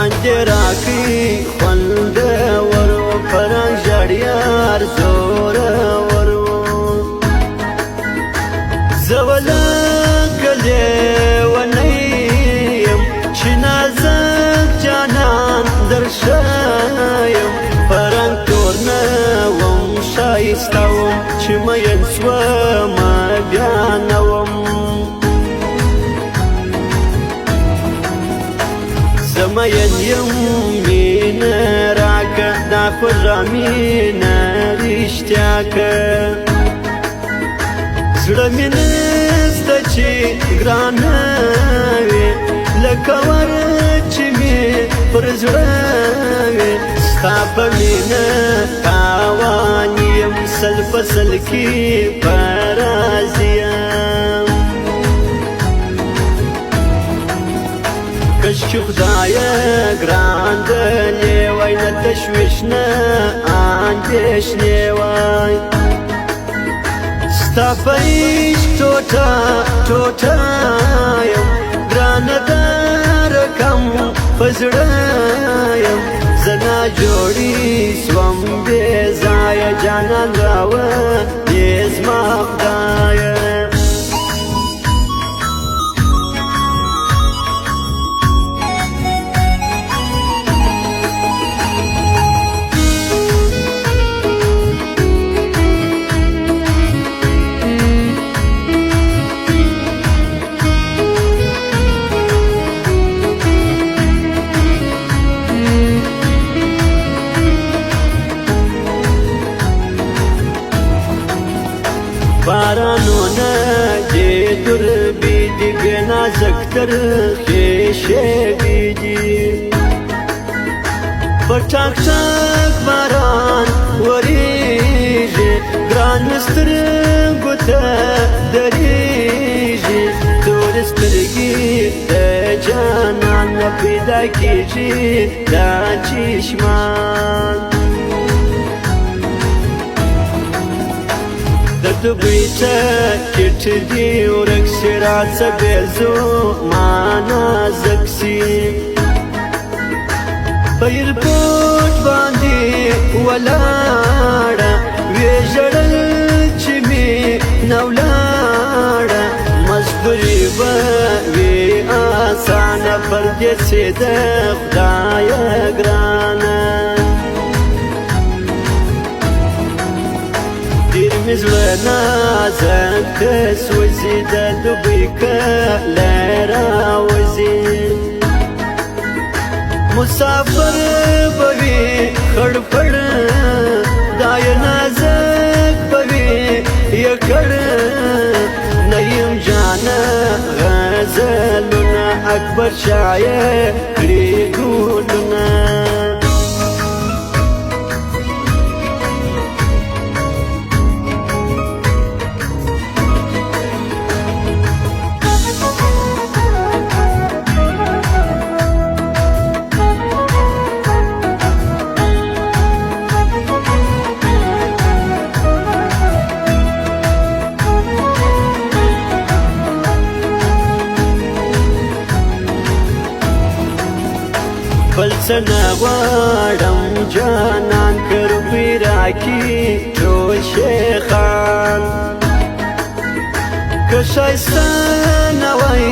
خوندې راکړي خوندور و پرنګ ژړیار زورور و زه ولکه لیونی یم چې نازک جانان در ښیم پرنګ تور نه وم ښایسته وم چې مین شومه بیا نه وم زه مین یم مینه راکه دا خوږه مینه رښتیا که زړه مې نسته چې ګرانه وي لکه ور چې مې پر زړه وي ستا په مینه تاوان یم سل په سل کې په راز یم کشکې خدایه ګران د لیوی نه تشویش نه اندېښنې وای ستا په عشق ټوټه ټوټه یم ګرانه د رقم په زړه یم زه ناجوړې سوم بې ځایه جانان راوړې زما خدایه بارانونه دې دربي دي بې نازک تر خېشېږي دي په ټک ټک باران ورېږي ګران مې سترګو ته درېږي تورې سترګې د جانان نه پیدا کېږي دا چشمان دوی ته کټ دی ورک سي راڅه بېلزو مانا زکسي په ایرپورټ باندې ولاړه وې ژړل چې مې نه ولاړه مزدوري به وې اسانه پردېسي د خدایه ګرانه مې زړه نازک که سوځي د دوبۍ کله راوځي مسافر به وي خړ پړ دا یې نازک به وي یې کړ نه یم جانه غزلونه اکبر شاعر کړي ګلونه بل څه نه غواړم جانان که روپۍ راکړي ټول شیخان که ښایسته نه وای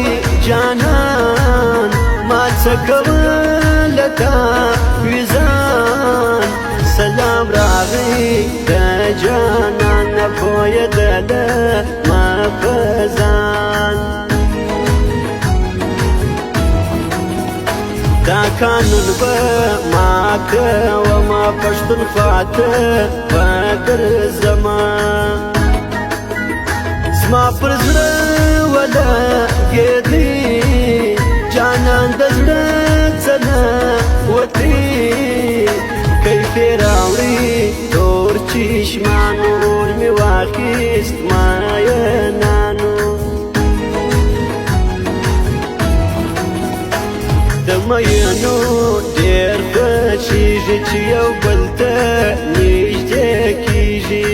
جانان ما څه کوله تا ویزان سلام راغی د جانان نه پوهېدله ما په ځان دا قانون به ما کومه پښتونخوا ته به ګرځمه زما پر زړه ولګېدی جانان د زړه څه نه وتې کیف یې راوړي تور چشمان ور مې واخیست ماینانو د مینو ډېر خوښېږي چې یو بل ته نږدې کېږي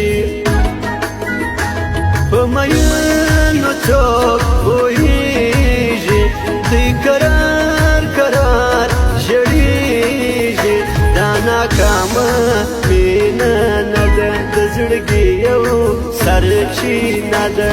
په مینو څوک پوهېږي دوی کرار کرار ژړي ناکامه مینه نه ده د زړګي یو سرچینه ده